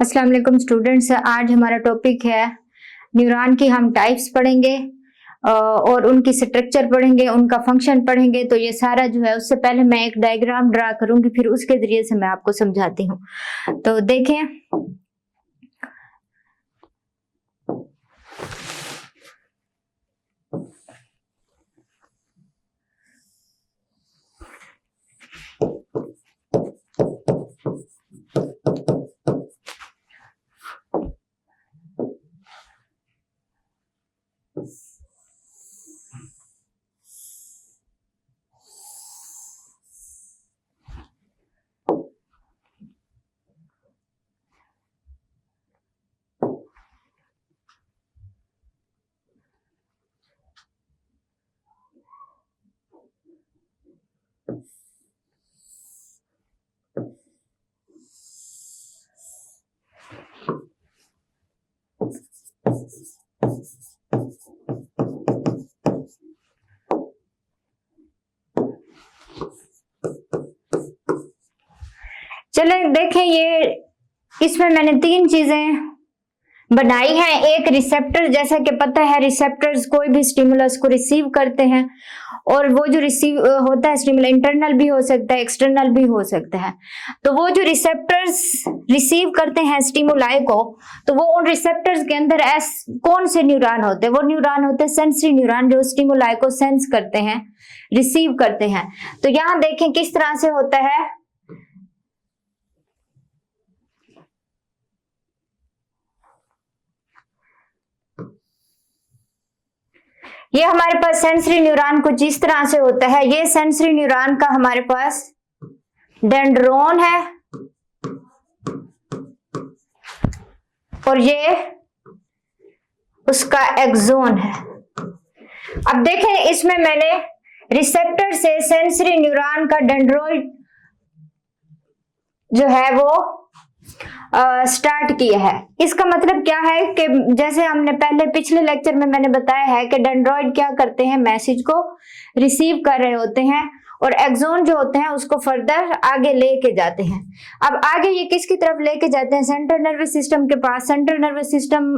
अस्सलाम वालेकुम स्टूडेंट्स, आज हमारा टॉपिक है न्यूरॉन की। हम टाइप्स पढ़ेंगे और उनकी स्ट्रक्चर पढ़ेंगे, उनका फंक्शन पढ़ेंगे। तो ये सारा जो है, उससे पहले मैं एक डायग्राम ड्रा करूंगी, फिर उसके जरिए से मैं आपको समझाती हूँ। तो देखें, चले देखें, ये इसमें मैंने तीन चीजें बनाई हैं। एक रिसेप्टर, जैसा कि पता है रिसेप्टर्स कोई भी स्टिमुलस को रिसीव करते हैं, और वो जो रिसीव होता है स्टिमुलस इंटरनल भी हो सकता है, एक्सटर्नल भी हो सकता है। तो वो जो रिसेप्टर्स रिसीव करते हैं स्टिमुलाई को, तो वो उन रिसेप्टर्स के अंदर कौन से न्यूरॉन होते हैं? वो न्यूरॉन होते हैं सेंसरी न्यूरॉन, जो स्टिमुलाई को सेंस करते हैं, रिसीव करते हैं। तो यहां देखें किस तरह से होता है। ये हमारे पास सेंसरी न्यूरॉन कुछ इस तरह से होता है। ये सेंसरी न्यूरॉन का हमारे पास डेंड्रोन है, और ये उसका एक्सोन है। अब देखें, इसमें मैंने रिसेप्टर से सेंसरी न्यूरॉन का डेंड्रोइड जो है वो स्टार्ट किया है। इसका मतलब क्या है कि जैसे हमने पहले पिछले लेक्चर में मैंने बताया है कि डेंड्रॉइड क्या करते हैं, मैसेज को रिसीव कर रहे होते हैं, और एक्सोन जो होते हैं उसको फर्दर आगे लेके जाते हैं। अब आगे ये किसकी तरफ लेके जाते हैं? सेंट्रल नर्वस सिस्टम के पास। सेंट्रल नर्वस सिस्टम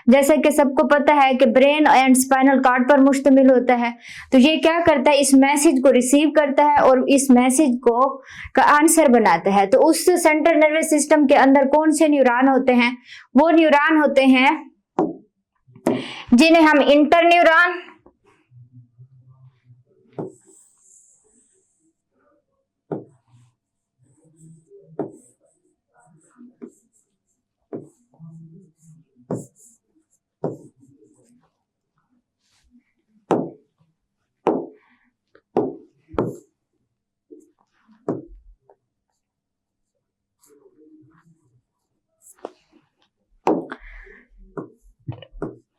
जैसे कि सबको पता है कि ब्रेन एंड स्पाइनल कॉर्ड पर मुश्तमिल होता है। तो ये क्या करता है, इस मैसेज को रिसीव करता है और इस मैसेज को का आंसर बनाता है। तो उस सेंट्रल नर्वस सिस्टम के अंदर कौन से न्यूरॉन होते हैं? वो न्यूरॉन होते हैं जिन्हें हम इंटरन्यूरॉन,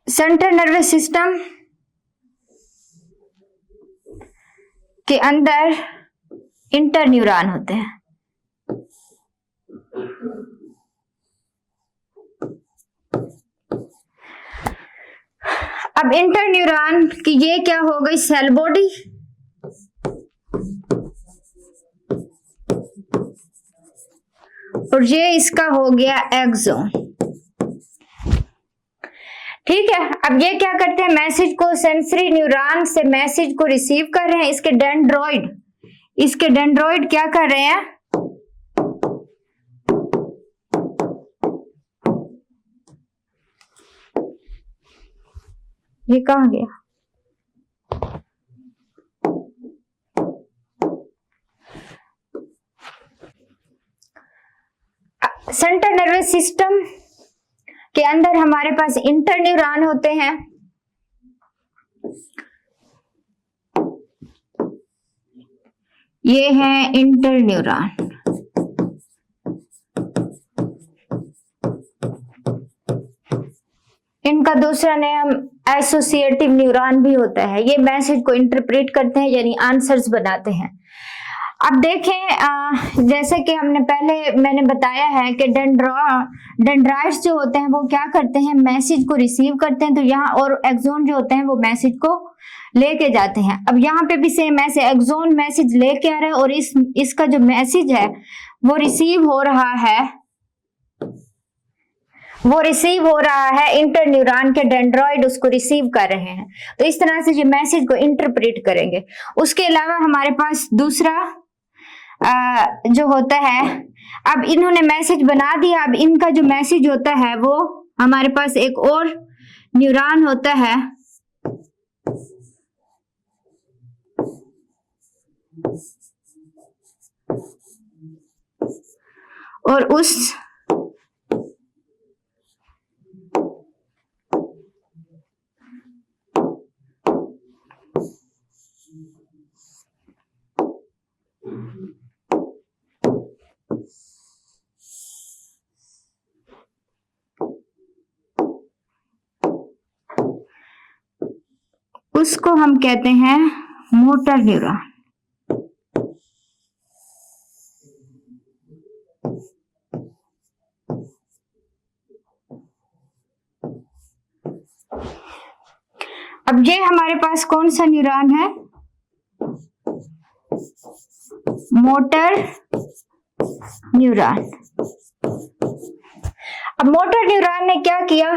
सेंट्रल नर्वस सिस्टम के अंदर इंटरन्यूरॉन होते हैं। अब इंटरन्यूरॉन की ये क्या हो गई, सेल बॉडी, और ये इसका हो गया एक्सोन। ठीक है। अब ये क्या करते हैं, मैसेज को सेंसरी न्यूरॉन से मैसेज को रिसीव कर रहे हैं। इसके डेंड्रॉइड क्या कर रहे हैं, ये कहाँ गया? सेंट्रल नर्वस सिस्टम के अंदर हमारे पास इंटरन्यूरॉन होते हैं। ये हैं इंटरन्यूरॉन। इनका दूसरा नाम एसोसिएटिव न्यूरॉन भी होता है। ये मैसेज को इंटरप्रेट करते हैं, यानी आंसर्स बनाते हैं। अब देखें, जैसे कि मैंने बताया है कि डेंड्राइट्स जो होते हैं वो क्या करते हैं, मैसेज को रिसीव करते हैं। तो यहाँ और एक्सोन जो होते हैं वो मैसेज को लेके जाते हैं। अब यहाँ पे भी सेम ऐसे एक्सोन मैसेज लेके आ रहा है, और इसका जो मैसेज है वो रिसीव हो रहा है वो रिसीव हो रहा है, इंटर न्यूरॉन के डेंड्रॉइड उसको रिसीव कर रहे हैं। तो इस तरह से ये मैसेज को इंटरप्रेट करेंगे। उसके अलावा हमारे पास दूसरा जो होता है, अब इन्होंने मैसेज बना दिया, अब इनका जो मैसेज होता है वो हमारे पास एक और न्यूरॉन होता है, और उसको हम कहते हैं मोटर न्यूरॉन। अब ये हमारे पास कौन सा न्यूरॉन है? Motor neuron. अब मोटर न्यूरॉन ने क्या किया?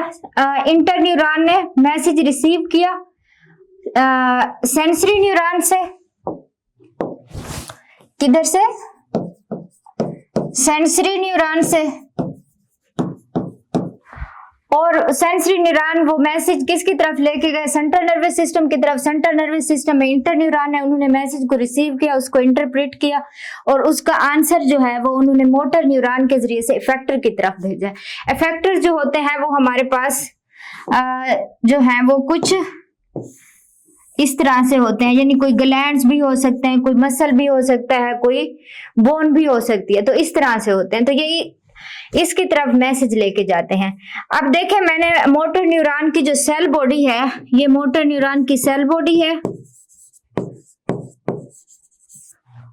इंटर न्यूरॉन ने मैसेज रिसीव किया सेंसरी न्यूरॉन से। किधर से? सेंसरी न्यूरॉन से। और सेंसरी न्यूरॉन वो मैसेज किसकी तरफ लेके गए? सेंट्रल नर्वस सिस्टम की तरफ। सेंट्रल नर्वस सिस्टम में इंटर न्यूरॉन है, उन्होंने मैसेज को रिसीव किया, उसको इंटरप्रेट किया, और उसका आंसर जो है वो उन्होंने मोटर न्यूरॉन के जरिए से इफेक्टर की तरफ भेजा। इफेक्टर जो होते हैं वो हमारे पास जो है वो कुछ इस तरह से होते हैं, यानी कोई ग्लैंड्स भी हो सकते हैं, कोई मसल भी हो सकता है, कोई बोन भी हो सकती है, तो इस तरह से होते हैं। तो यही इसकी तरफ मैसेज लेके जाते हैं। अब देखें, मैंने मोटर न्यूरॉन की जो सेल बॉडी है, ये मोटर न्यूरॉन की सेल बॉडी है,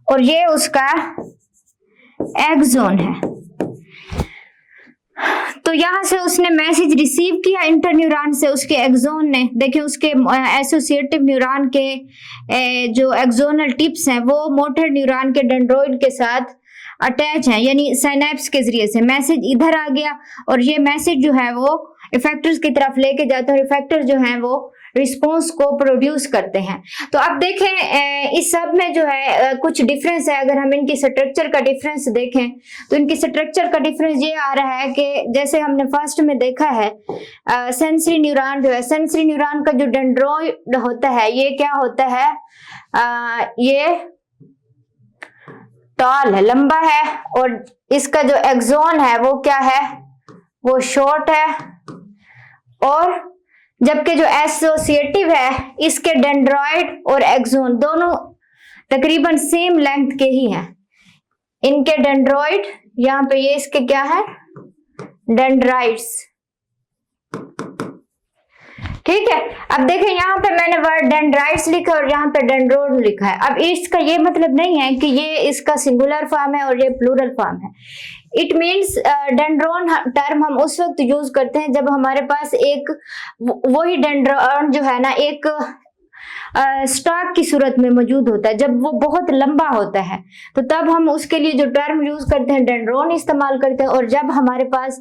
और ये उसका एक्सोन है। तो यहां से उसने मैसेज रिसीव किया इंटर न्यूरॉन से, उसके एक्सोन ने। देखिए उसके एसोसिएटिव न्यूरॉन के जो एक्सोनल टिप्स हैं वो मोटर न्यूरॉन के डेंड्रॉइड के साथ अटैच है, यानी साइनेप्स के जरिए से मैसेज इधर आ गया, और ये मैसेज जो है वो इफेक्टर्स की तरफ लेके जाते हैं, और इफेक्टर जो है वो रिस्पॉन्स को प्रोड्यूस करते हैं। तो अब देखें इस सब में जो है कुछ डिफरेंस है। अगर हम इनकी स्ट्रक्चर का डिफरेंस देखें तो इनकी स्ट्रक्चर का डिफरेंस ये आ रहा है कि जैसे हमने फर्स्ट में देखा है सेंसरी न्यूरॉन जो है, सेंसरी न्यूरॉन का जो डेंड्रॉइड होता है ये क्या होता है? ये टॉल है, लंबा है, और इसका जो एक्सोन है वो क्या है? वो शॉर्ट है। और जबकि जो एसोसिएटिव है इसके डेंड्रॉइड और एक्सोन दोनों तकरीबन सेम लेंथ के ही हैं। इनके डेंड्रॉइड यहाँ पे ये इसके क्या है? डेंड्राइड्स। ठीक है। अब देखें यहाँ पे मैंने वर्ड डेंड्राइट्स लिखा और यहाँ पे डेंड्रोन लिखा है। अब इसका ये मतलब नहीं है कि ये इसका सिंगुलर फॉर्म है और ये प्लूरल फॉर्म है। इट मीन्स डेंड्रोन टर्म हम उस वक्त यूज करते हैं जब हमारे पास एक वही डेंड्रोन जो है ना एक स्टॉक की सूरत में मौजूद होता है, जब वो बहुत लंबा होता है तो तब हम उसके लिए जो टर्म यूज करते हैं डेंड्रोन इस्तेमाल करते हैं, और जब हमारे पास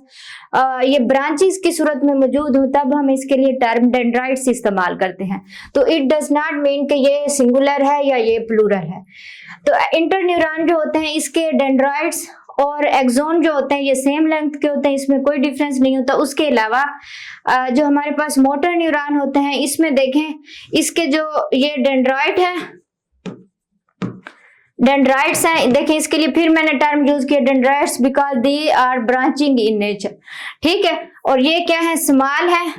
ये ब्रांचेस की सूरत में मौजूद हो तब हम इसके लिए टर्म डेंड्राइट्स इस्तेमाल करते हैं। तो इट डज नॉट मीन कि ये सिंगुलर है या ये प्लूरल है। तो इंटरन्यूरॉन जो होते हैं इसके डेंड्राइट्स और एक्सोन जो होते हैं ये सेम लेंथ के होते हैं, इसमें कोई डिफरेंस नहीं होता। उसके अलावा जो हमारे पास मोटर न्यूरॉन होते हैं इसमें देखें इसके जो ये डेंड्राइट है, डेंड्राइट्स हैं, देखें इसके लिए फिर मैंने टर्म यूज किया dendrites because they are branching in nature. ठीक है। और ये क्या है? स्मॉल है।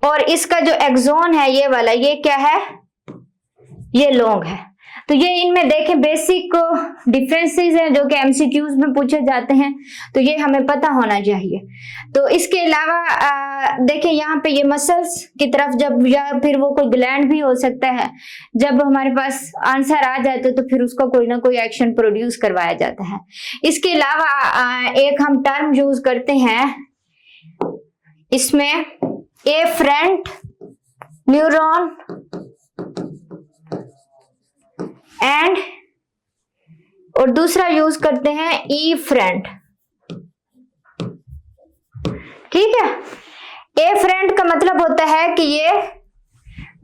और इसका जो एक्सोन है ये वाला ये क्या है? ये लॉन्ग है। तो ये इनमें देखें बेसिक डिफरेंसेस हैं जो कि एमसीक्यूज में पूछे जाते हैं, तो ये हमें पता होना चाहिए। तो इसके अलावा देखें यहाँ पे ये मसल्स की तरफ जब या फिर वो कोई ग्लैंड भी हो सकता है, जब हमारे पास आंसर आ जाते तो फिर उसका कोई ना कोई एक्शन प्रोड्यूस करवाया जाता है। इसके अलावा एक हम टर्म यूज करते हैं इसमें एफरेंट न्यूरॉन एंड और दूसरा यूज करते हैं इफरेंट। ठीक है। ए फ्रेंड का मतलब होता है कि ये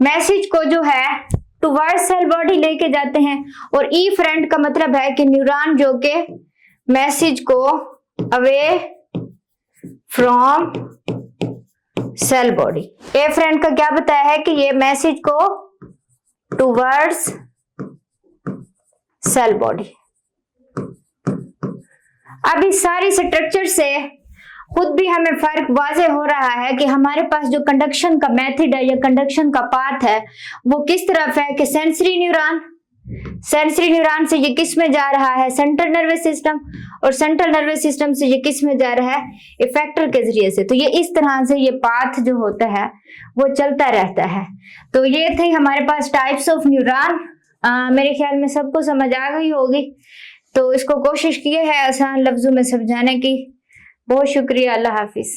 मैसेज को जो है टुवर्ड्स सेल बॉडी लेके जाते हैं, और ई फ्रेंड का मतलब है कि न्यूरॉन जो के मैसेज को away from cell body. Afferent का क्या बताया है कि ये मैसेज को टुवर्ड्स सेल बॉडी। अब इस सारी स्ट्रक्चर से खुद भी हमें फर्क वाजे हो रहा है कि हमारे पास जो कंडक्शन का मेथड है या कंडक्शन का पाथ है वो किस तरफ है कि सेंसरी न्यूरॉन से ये किस में जा रहा है, सेंट्रल नर्वस सिस्टम, और सेंट्रल नर्वस सिस्टम से ये किस में जा रहा है, इफेक्टर के जरिए से। तो ये इस तरह से ये पाथ जो होता है वो चलता रहता है। तो ये थे हमारे पास टाइप्स ऑफ न्यूरॉन। मेरे ख्याल में सबको समझ आ गई होगी, तो इसको कोशिश की है आसान लफ्जों में समझाने की। बहुत शुक्रिया, अल्लाह हाफिज।